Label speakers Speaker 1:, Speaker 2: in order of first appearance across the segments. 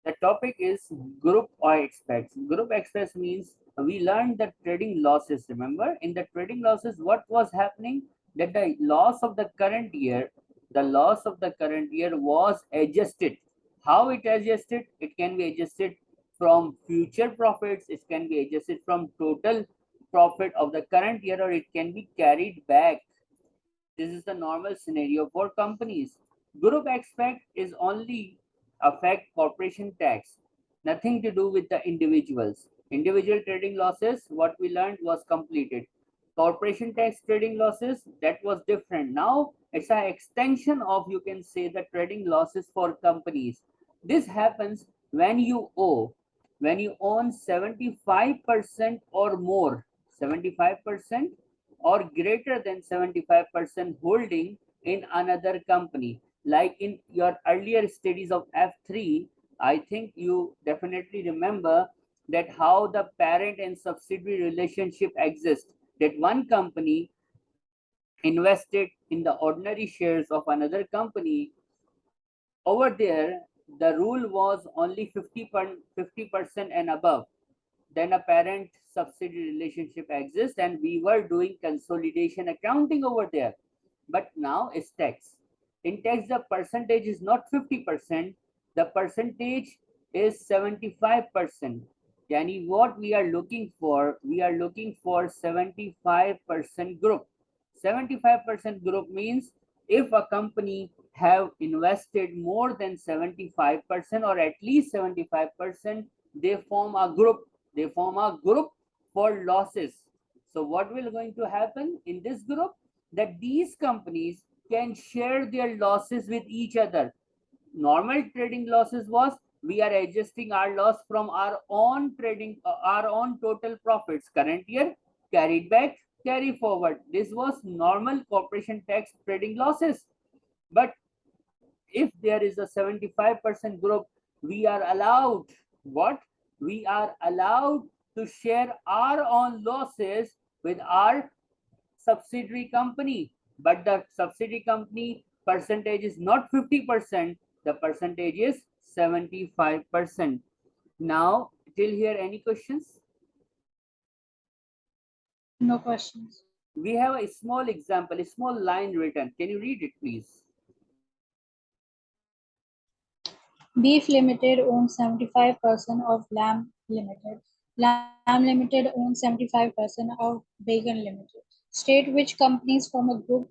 Speaker 1: The topic is group or expense. Group expense means we learned the trading losses. Remember, in the trading losses, what was happening? That the loss of the current year, was adjusted. How it adjusted? It can be adjusted from future profits. It can be adjusted from total profit of the current year, or it can be carried back. This is the normal scenario for companies. Group aspect is only affect corporation tax, nothing to do with the individuals. Individual trading losses, what we learned was completed. Corporation tax trading losses, that was different. Now it's an extension of, you can say, the trading losses for companies. This happens when you own 75% or more, 75% or greater than 75% holding in another company. Like in your earlier studies of F3, I think you definitely remember that how the parent and subsidiary relationship exists. That one company invested in the ordinary shares of another company. Over there, the rule was only 50% and above. Then a parent subsidiary relationship exists, and we were doing consolidation accounting over there. But now it's tax. In tax, the percentage is not 50%, the percentage is 75%. Yani what we are looking for? We are looking for 75% group. 75% group means if a company have invested more than 75% or at least 75%, they form a group. They form a group for losses. So what will going to happen in this group? That these companies can share their losses with each other. Normal trading losses was we are adjusting our loss from our own trading, our own total profits current year, carried back, carry forward. This was normal corporation tax trading losses. But if there is a 75% group, we are allowed what? We are allowed to share our own losses with our subsidiary company. But the subsidiary company percentage is not 50%, the percentage is 75%. Now, till here, any questions?
Speaker 2: No questions.
Speaker 1: We have a small example, a small line written. Can you read it, please?
Speaker 2: Beef Limited owns 75% of Lamb Limited. Lamb Limited owns 75% of Bacon Limited. State which companies form a group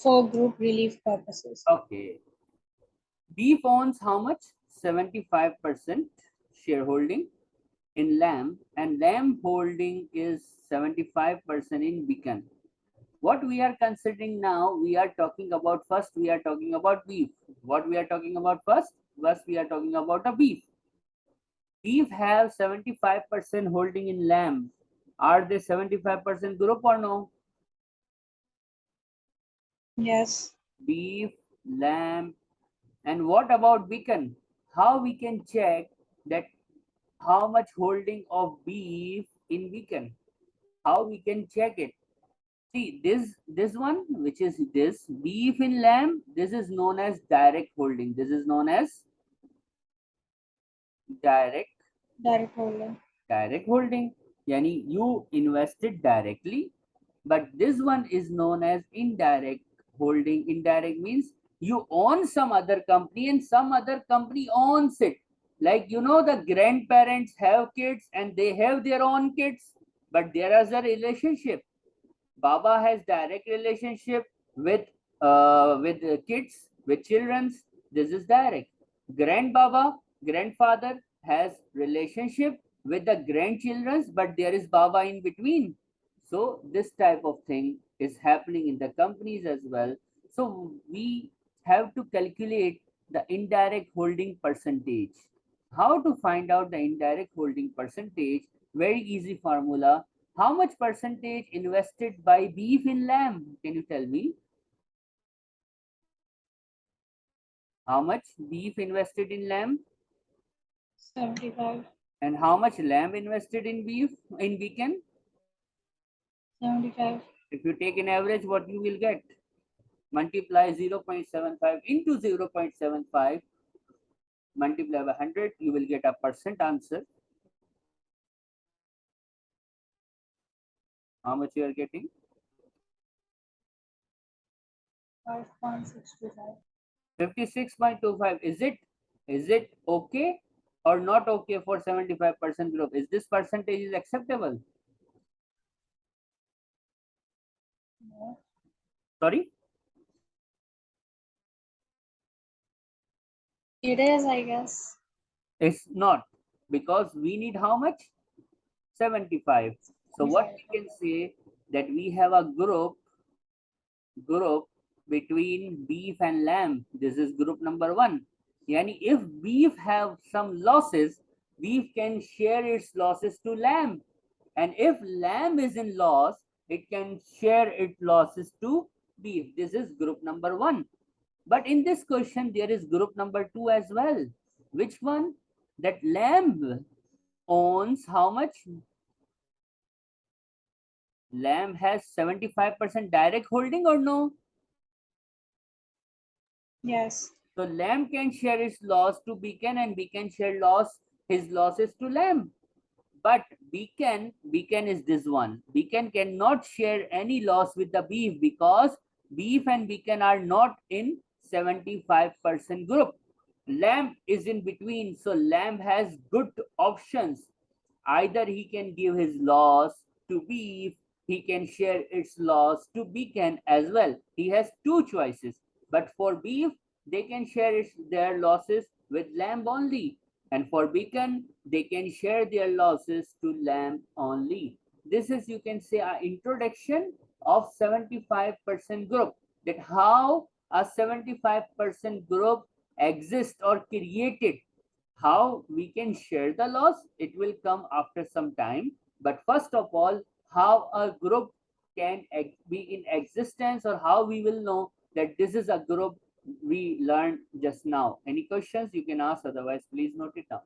Speaker 2: for group relief purposes.
Speaker 1: Okay. Beef owns how much? 75% shareholding in Lamb, and Lamb holding is 75% in Bacon. What we are considering now, we are talking about first, we are talking about beef. What we are talking about first? First, we are talking about a beef. Beef have 75% holding in Lamb. Are they 75% group or no?
Speaker 2: Yes.
Speaker 1: Beef, lamb, and what about bacon? How we can check that how much holding of beef in bacon? How we can check it? See, this one, which is this beef in lamb, this is known as direct holding. This is known as direct
Speaker 2: Holding.
Speaker 1: direct holding. Yani you invested directly, but this one is known as indirect holding. Indirect means you own some other company and some other company owns it. Like, you know, the grandparents have kids and they have their own kids, but there is a relationship. Baba has direct relationship with kids, with childrens. This is direct. Grandbaba, grandfather has relationship with the grandchildrens, but there is Baba in between. So this type of thing is happening in the companies as well. So we have to calculate the indirect holding percentage. How to find out the indirect holding percentage? Very easy formula. How much percentage invested by beef in lamb? Can you tell me? How much beef invested in lamb?
Speaker 2: 75.
Speaker 1: And how much lamb invested in beef, in bacon?
Speaker 2: 75.
Speaker 1: If you take an average, what you will get? Multiply 0.75 into 0.75. multiply by 100, you will get a percent answer. How much you are getting?
Speaker 2: 5.625.
Speaker 1: 56.25. Is it okay or not okay for 75% group? Is this percentage is acceptable?
Speaker 2: No.
Speaker 1: Sorry?
Speaker 2: It is, I guess.
Speaker 1: It's not, because we need how much? 75. So what
Speaker 2: 75.
Speaker 1: we can say, that we have a group between beef and lamb. This is group number 1. Yani if beef have some losses, beef can share its losses to lamb. And if lamb is in loss, it can share its losses to beef. This is group number 1. But in this question, there is group number 2 as well. Which one? That lamb owns how much? Lamb has 75% direct holding or no?
Speaker 2: Yes.
Speaker 1: So lamb can share its loss to beacon, and beacon share his losses to lamb. But beacon is this one. Beacon cannot share any loss with the beef, because beef and beacon are not in 75% group. Lamb is in between, so lamb has good options. Either he can give his loss to beef, he can share its loss to beacon as well. He has two choices. But for beef, they can share their losses with lamb only. And for beacon, they can share their losses to lamb only. This is, you can say, an introduction of 75% group. That how a 75% group exists or created. How we can share the loss, it will come after some time. But first of all, how a group can be in existence, or how we will know that this is a group, we learned just now. Any questions you can ask, otherwise please note it down.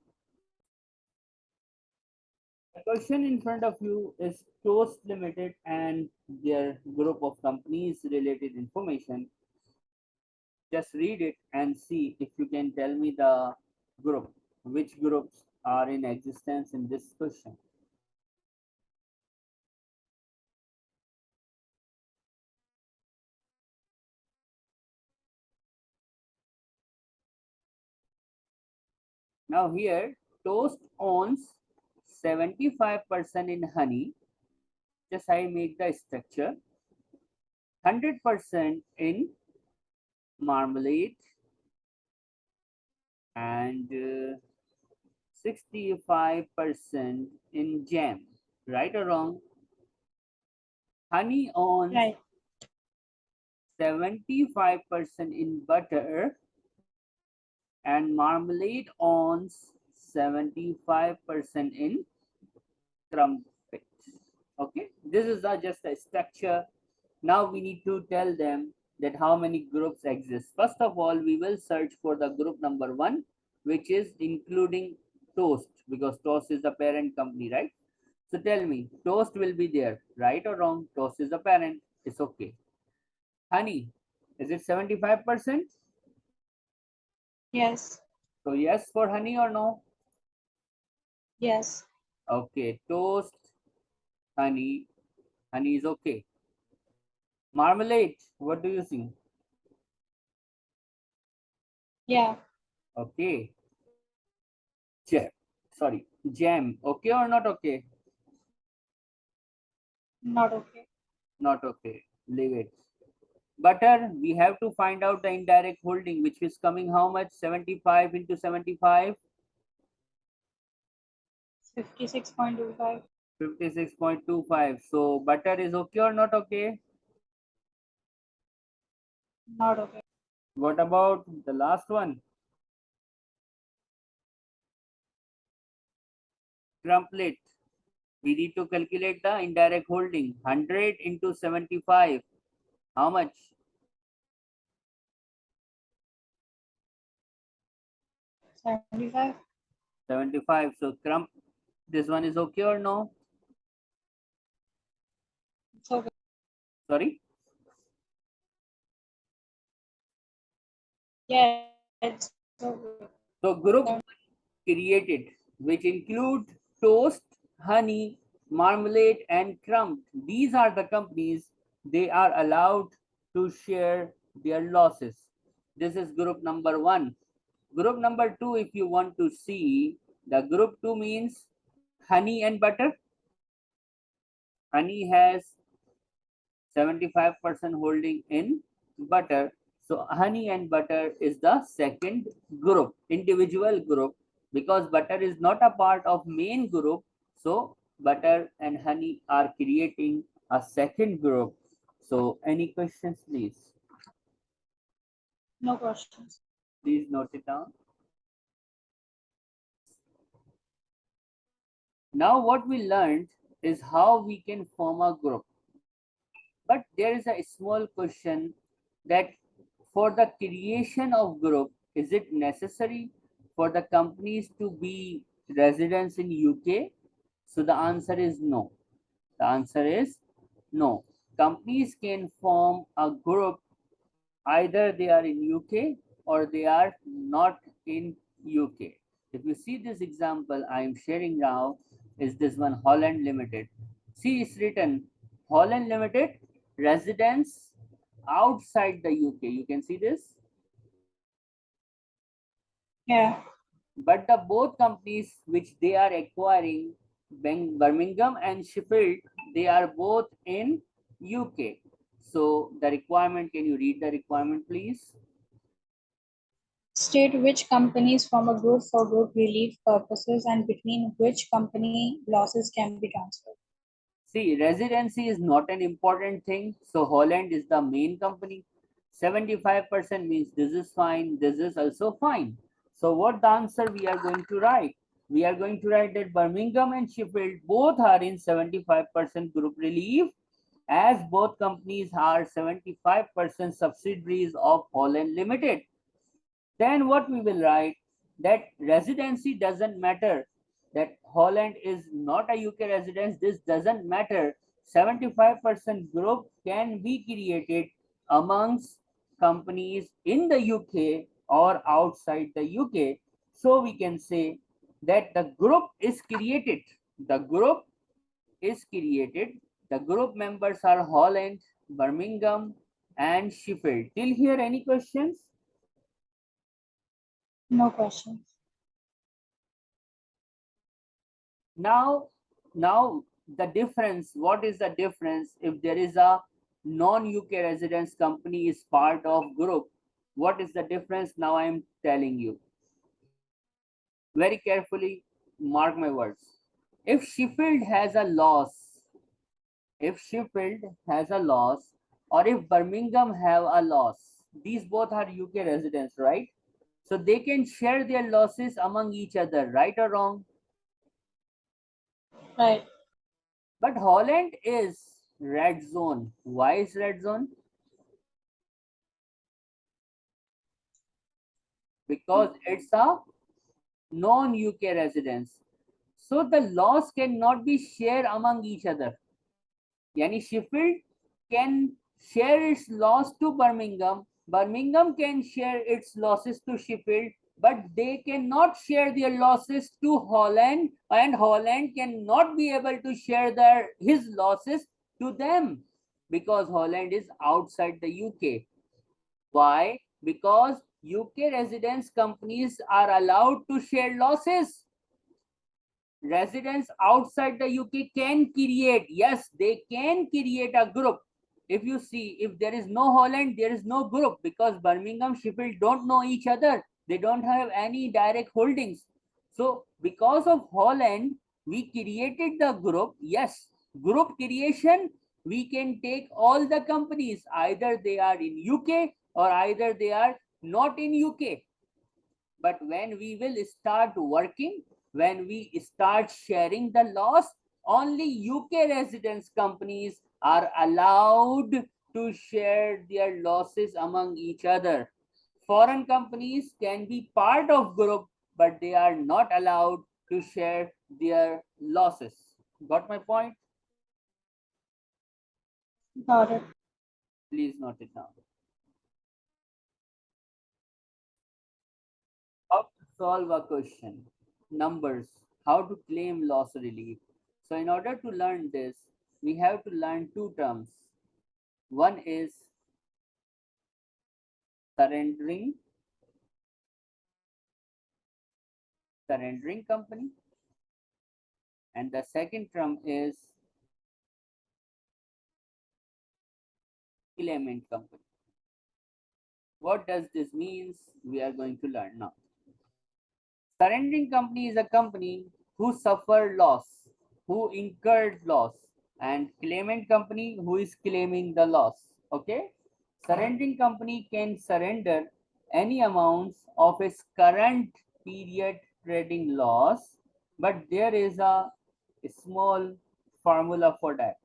Speaker 1: The question in front of you is Toast Limited and their group of companies related information. Just read it and see if you can tell me the group, which groups are in existence in this question. Now here, Toast owns 75% in honey. Just I make the structure. 100% in marmalade, and 65% in jam. Right or wrong? Honey owns
Speaker 2: Right.
Speaker 1: 75% in butter, and marmalade owns 75% in crumpet. Okay, this is just a structure. Now we need to tell them that how many groups exist. First of all, we will search for the group number 1, which is including Toast, because Toast is the parent company, right? So tell me, Toast will be there, right or wrong? Toast is the parent. It's okay. Honey, is it 75%?
Speaker 2: Yes.
Speaker 1: So yes for honey or no?
Speaker 2: Yes.
Speaker 1: Okay, Toast, honey, honey is okay. Marmalade, what do you think?
Speaker 2: Yeah.
Speaker 1: Okay. Jam, sorry, jam, okay or not okay?
Speaker 2: Not okay.
Speaker 1: Not okay. Leave it. Butter, we have to find out the indirect holding, which is coming how much? 75 into 75?
Speaker 2: 56.25.
Speaker 1: 56.25. So butter is okay or not okay?
Speaker 2: Not okay.
Speaker 1: What about the last one? Crumplet. We need to calculate the indirect holding. 100 into 75. How much?
Speaker 2: 75.
Speaker 1: 75. So this one is okay or no?
Speaker 2: It's okay.
Speaker 1: Sorry?
Speaker 2: Yeah, it's okay.
Speaker 1: So group created, which include toast, honey, marmalade, and crumb. These are the companies they are allowed to share their losses. This is group number one. Group number two, if you want to see, the group two means honey and butter. Honey has 75% holding in butter. So honey and butter is the second group, individual group, because butter is not a part of main group. So butter and honey are creating a second group. So any questions, please?
Speaker 2: No questions.
Speaker 1: Please note it down. Now what we learned is how we can form a group. But there is a small question that for the creation of group, is it necessary for the companies to be residents in UK? So the answer is no. The answer is no. Companies can form a group either they are in UK or they are not in UK. If you see this example I am sharing now, is this one Holland Limited. See, it's written Holland Limited residence outside the UK. You can see this.
Speaker 2: Yeah.
Speaker 1: But the both companies which they are acquiring, Birmingham and Sheffield, they are both in UK. So the requirement, can you read the requirement, please?
Speaker 2: State which companies form a group for group relief purposes and between which company losses can be transferred.
Speaker 1: See, residency is not an important thing. So Holland is the main company. 75% means this is fine. This is also fine. So what the answer we are going to write? We are going to write that Birmingham and Sheffield both are in 75% group relief, as both companies are 75% subsidiaries of Holland Limited. Then what we will write, that residency doesn't matter, that Holland is not a UK residence, this doesn't matter. 75% group can be created amongst companies in the UK or outside the UK. So we can say that the group is created. The group is created. The group members are Holland, Birmingham, and Sheffield. Till here, any questions?
Speaker 2: No questions.
Speaker 1: Now the difference, what is the difference if there is a non-UK residence company is part of group? What is the difference? Now I am telling you very carefully. Mark my words. If Sheffield has a loss, if Sheffield has a loss, or if Birmingham have a loss, these both are UK residents, right? So they can share their losses among each other, right or wrong?
Speaker 2: Right.
Speaker 1: But Holland is red zone. Why is red zone? Because it's a non-UK residence. So the loss cannot be shared among each other. Yani Sheffield can share its loss to Birmingham. Birmingham can share its losses to Sheffield, but they cannot share their losses to Holland, and Holland cannot be able to share his losses to them because Holland is outside the UK. Why? Because UK residence companies are allowed to share losses. Residents outside the UK can create, yes, they can create a group. If you see, if there is no Holland, there is no group because Birmingham, Sheffield don't know each other. They don't have any direct holdings. So because of Holland, we created the group. Yes, group creation, we can take all the companies, either they are in UK or either they are not in UK. But when we will start working, when we start sharing the loss, only UK residence companies are allowed to share their losses among each other. Foreign companies can be part of group, but they are not allowed to share their losses. Got my point?
Speaker 2: Got it.
Speaker 1: Please note it down. solve a question. Numbers. How to claim loss relief. So in order to learn this, we have to learn two terms. One is surrendering, surrendering company, and the second term is claimant company. What does this means? We are going to learn now. Surrendering company is a company who suffered loss, who incurred loss, and claimant company who is claiming the loss. Okay? Surrendering company can surrender any amounts of its current period trading loss, but there is a small formula for that.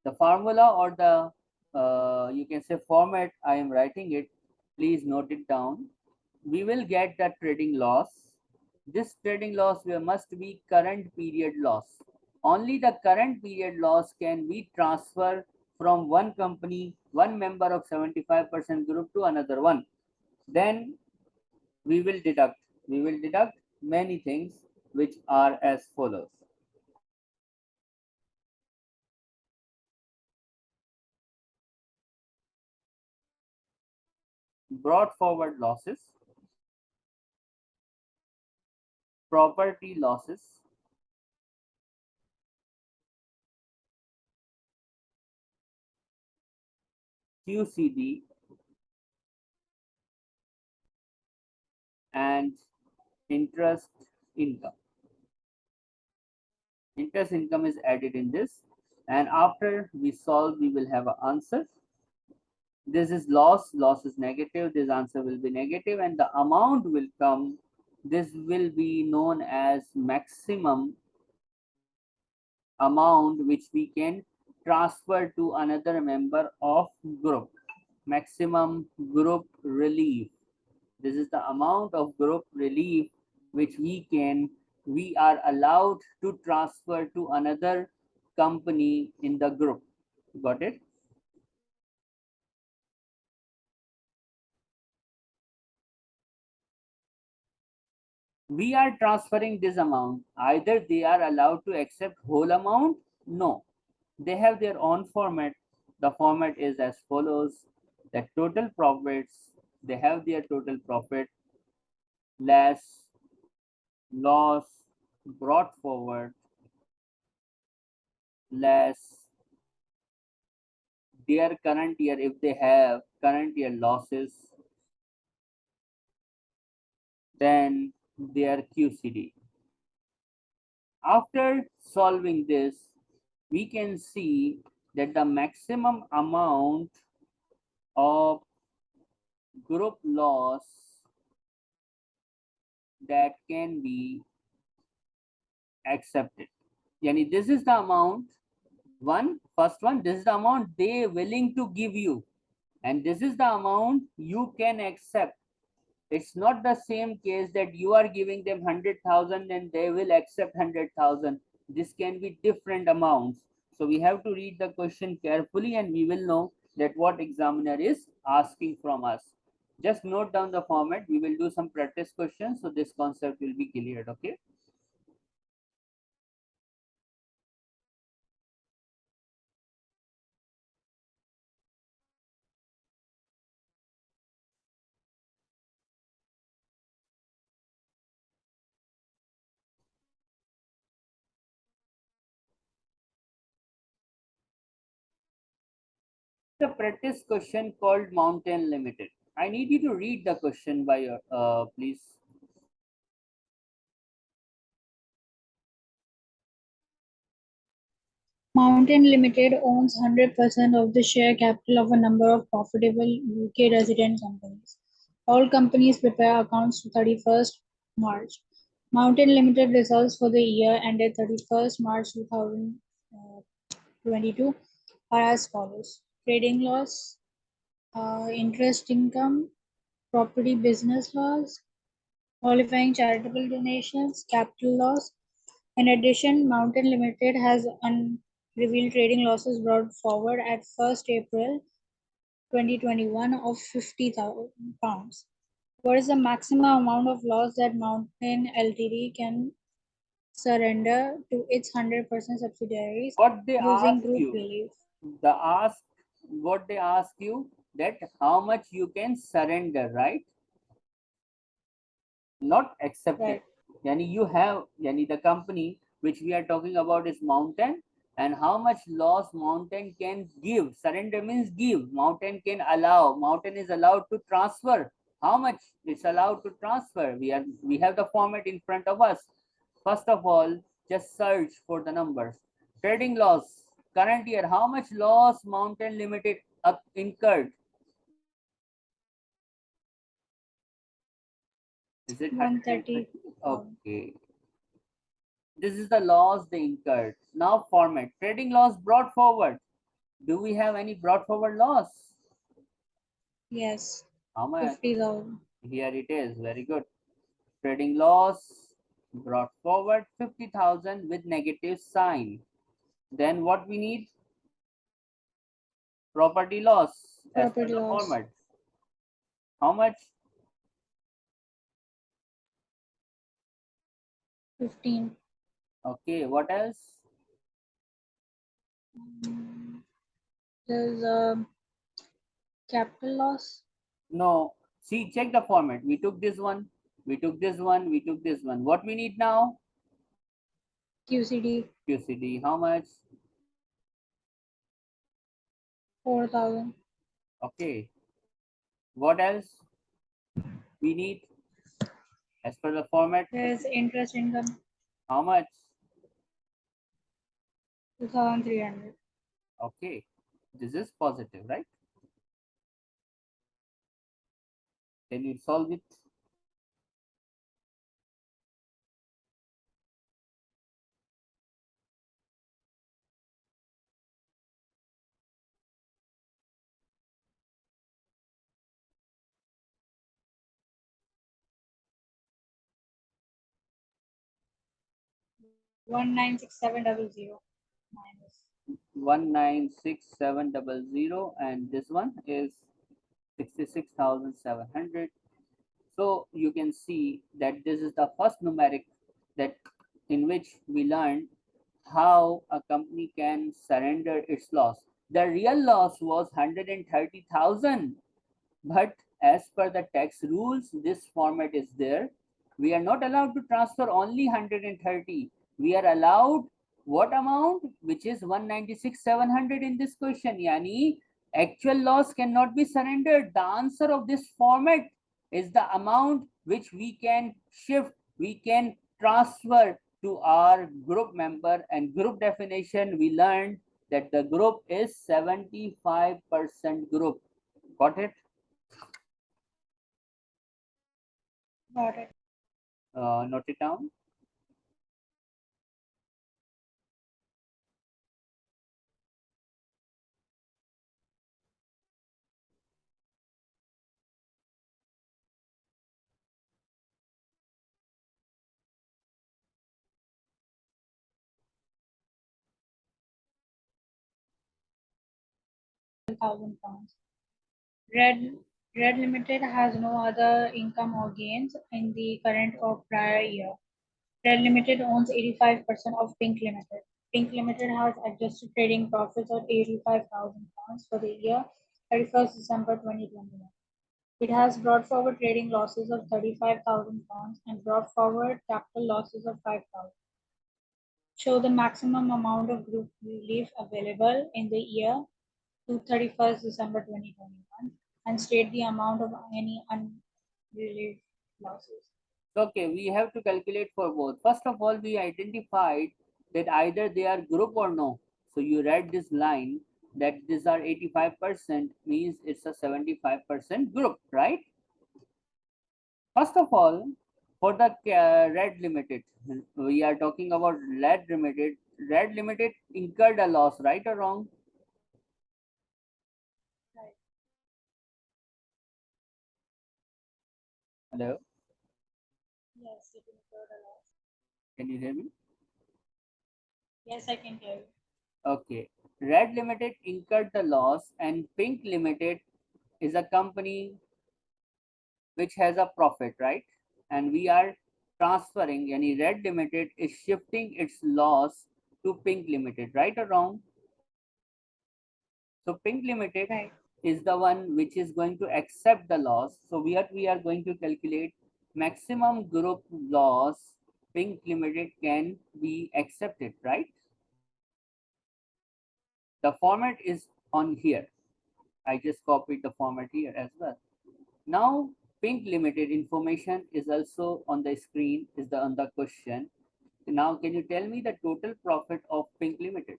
Speaker 1: The formula or the you can say format, I am writing it. Please note it down. We will get the trading loss. This trading loss must be current period loss. Only the current period loss can be transferred from one company, one member of 75% group to another one. Then we will deduct. We will deduct many things which are as follows. Brought forward losses, property losses, QCD, and interest income. Interest income is added in this, and after we solve, we will have an answer. This is loss, loss is negative, this answer will be negative, and the amount will come. This will be known as maximum amount which we can transfer to another member of group. Maximum group relief. This is the amount of group relief which we are allowed to transfer to another company in the group. Got it? We are transferring this amount. Either they are allowed to accept whole amount. No, they have their own format. The format is as follows: the total profits, they have their total profit less loss brought forward less their current year, if they have current year losses, then their QCD. After solving this, we can see that the maximum amount of group loss that can be accepted. Yani this is the amount, first one, this is the amount they willing to give you, and this is the amount you can accept. It's not the same case that you are giving them 100,000 and they will accept 100,000. This can be different amounts. So we have to read the question carefully and we will know that what examiner is asking from us. Just note down the format. We will do some practice questions so this concept will be cleared. Okay. The practice question called Mountain Limited. I need you to read the question by your, please.
Speaker 2: Mountain Limited owns 100% of the share capital of a number of profitable UK resident companies. All companies prepare accounts to 31st March. Mountain Limited results for the year ended 31st March 2022 are as follows: trading loss, interest income, property business loss, qualifying charitable donations, capital loss. In addition, Mountain Limited has unrevealed trading losses brought forward at 1st April 2021 of £50,000. What is the maximum amount of loss that Mountain Ltd can surrender to its 100% subsidiaries
Speaker 1: What they
Speaker 2: using
Speaker 1: ask
Speaker 2: group
Speaker 1: you,
Speaker 2: relief?
Speaker 1: the ask, what they ask you, that how much you can surrender, right? Not accepted.
Speaker 2: Right.
Speaker 1: Yani you have, yani the company which we are talking about is Mountain, and how much loss Mountain can give. Surrender means give. Mountain can allow. Mountain is allowed to transfer. How much it's allowed to transfer? We have the format in front of us. First of all, just search for the numbers. Trading loss. Current year, how much loss Mountain Limited incurred? Is it 130?
Speaker 2: 130,000.
Speaker 1: Okay. This is the loss they incurred. Now format. Trading loss brought forward. Do we have any brought forward loss?
Speaker 2: Yes.
Speaker 1: How much?
Speaker 2: 50,000.
Speaker 1: Here it is. Very good. Trading loss brought forward 50,000 with negative sign. Then what we need? Property loss as per
Speaker 2: Property
Speaker 1: the
Speaker 2: loss.
Speaker 1: format. How much?
Speaker 2: 15.
Speaker 1: Okay. What else?
Speaker 2: Mm, There's capital loss.
Speaker 1: No. See, check the format. We took this one. We took this one. We took this one. What we need now?
Speaker 2: QCD.
Speaker 1: QCD. How much?
Speaker 2: 4,000.
Speaker 1: Okay. What else we need as per the format?
Speaker 2: There's interest income.
Speaker 1: How much?
Speaker 2: 2,300.
Speaker 1: Okay. This is positive, right? Can you solve it?
Speaker 2: One nine six seven double zero minus
Speaker 1: 196700, and this one is 66,700. So you can see that this is the first numeric that in which we learned how a company can surrender its loss. The real loss was 130,000, but as per the tax rules, this format is there. We are not allowed to transfer only 130. We are allowed what amount? Which is 196,700 in this question. Yani actual loss cannot be surrendered. The answer of this format is the amount which we can shift, we can transfer to our group member, and group definition we learned that the group is 75% group. Got it?
Speaker 2: got it.
Speaker 1: Note it down.
Speaker 2: £1,000. Red Red Limited has no other income or gains in the current or prior year. Red Limited owns 85% of Pink Limited. Pink Limited has adjusted trading profits of £85,000 for the year 31st December 2021. It has brought forward trading losses of £35,000 and brought forward capital losses of £5,000. Show the maximum amount of group relief available in the year to 31st December 2021 and state the amount of any unrelieved losses.
Speaker 1: Okay, we have to calculate for both. First of all, we identified that either they are group or no. So you read this line that these are 85% means it's a 75% group, right? First of all, for the Red Limited, we are talking about Red Limited. Red Limited incurred a loss, right or wrong?
Speaker 2: Right.
Speaker 1: Hello,
Speaker 2: Yes, it incurred a loss.
Speaker 1: can you hear me?
Speaker 2: Yes, I can hear you.
Speaker 1: Okay. Red Limited incurred the loss, and Pink Limited is a company which has a profit, right? And we are transferring, any red limited is shifting its loss to pink limited, right or wrong? So pink limited
Speaker 2: Right.
Speaker 1: is the one which is going to accept the loss. So we are going to calculate maximum group loss pink limited can be accepted, right? The format is on here. I just copied the format here as well. Now pink limited information is also on the screen, is the on the question. Now can you tell me the total profit of pink limited?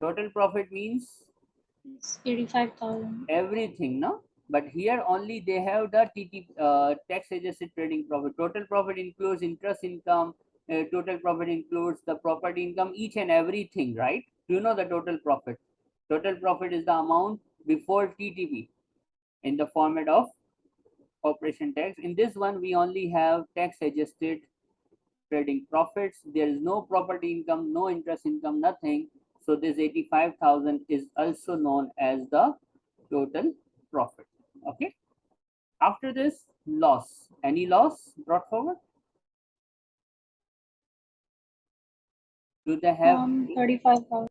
Speaker 1: Total profit means
Speaker 2: It's 85,000.
Speaker 1: everything, no? But here only they have the tax adjusted trading profit. Total profit includes interest income. Total profit includes the property income, each and everything, right? Do you know the total profit? Total profit is the amount before TTP in the format of corporation tax. In this one, we only have tax adjusted trading profits. There is no property income, no interest income, nothing. So this 85,000 is also known as the total profit. Okay. After this, loss. Any loss brought forward? Do they have
Speaker 2: 35,000.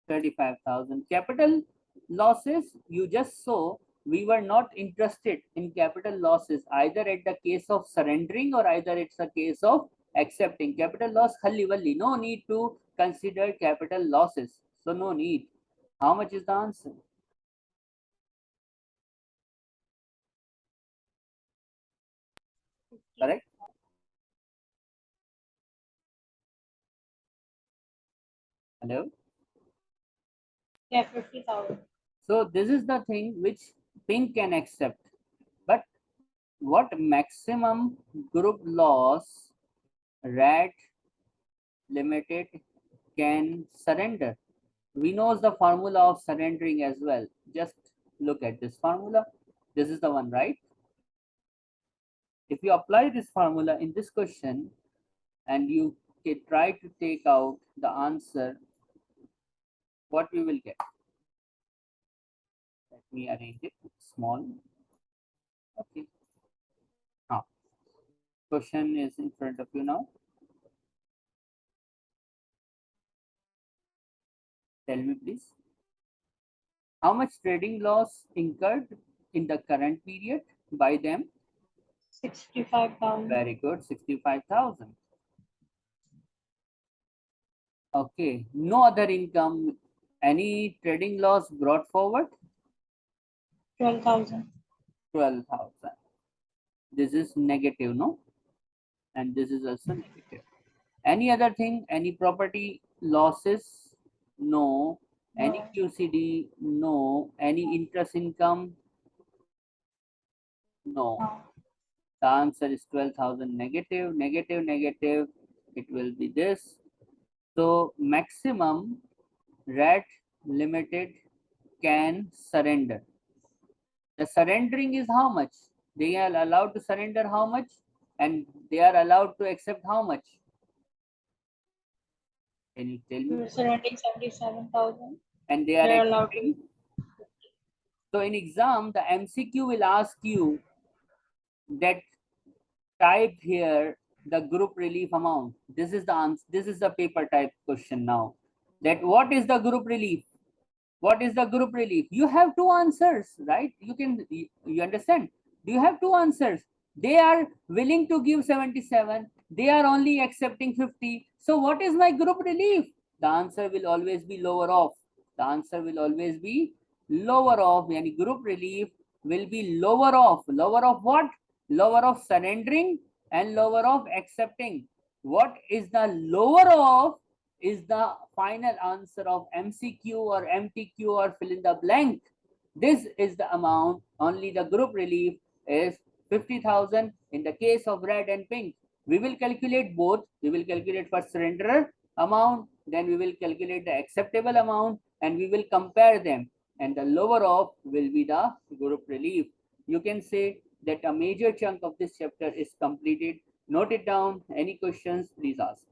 Speaker 1: 35,000? Capital losses, you just saw we were not interested in capital losses either at the case of surrendering or either it's a case of accepting. Capital loss, khalli walli, no need to consider capital losses. So no need. How much is the answer? Correct? Hello?
Speaker 2: Yeah, 50,000.
Speaker 1: So this is the thing which pink can accept. But what maximum group loss red limited can surrender? We know the formula of surrendering as well. Just look at this formula. This is the one, right? If you apply this formula in this question and you try to take out the answer, what we will get? Let me arrange it small. Okay. Now, question is in front of you now. Tell me please. How much trading loss incurred in the current period by them?
Speaker 2: 65,000.
Speaker 1: Very good, 65,000. Okay, no other income. Any trading loss brought forward?
Speaker 2: 12,000.
Speaker 1: 12,000. This is negative, no? And this is also negative. Any other thing? Any property losses? No. Any
Speaker 2: No.
Speaker 1: QCD? No. Any interest income? No.
Speaker 2: No.
Speaker 1: The answer is 12,000 negative, negative, negative. It will be this. So maximum red limited can surrender. The surrendering is how much? They are allowed to surrender how much? And they are allowed to accept how much? Can you tell
Speaker 2: We
Speaker 1: me?
Speaker 2: were surrendering 77,000.
Speaker 1: And they are
Speaker 2: They're allowed to.
Speaker 1: accepting. So in exam, the MCQ will ask you that type here the group relief amount. This is the answer. This is the paper type question now. That what is the group relief? What is the group relief? You have two answers, right? You understand? Do you have two answers? They are willing to give 77. They are only accepting 50. So what is my group relief? The answer will always be lower off. The answer will always be lower off. Yani group relief will be lower off. Lower off what? Lower off surrendering and lower off accepting. What is the lower off is the final answer of MCQ or MTQ or fill in the blank. This is the amount. Only the group relief is 50,000 in the case of red and pink. We will calculate both. We will calculate for surrender amount, then we will calculate the acceptable amount, and we will compare them. And the lower off will be the group relief. You can say that a major chunk of this chapter is completed. Note it down. Any questions, please ask.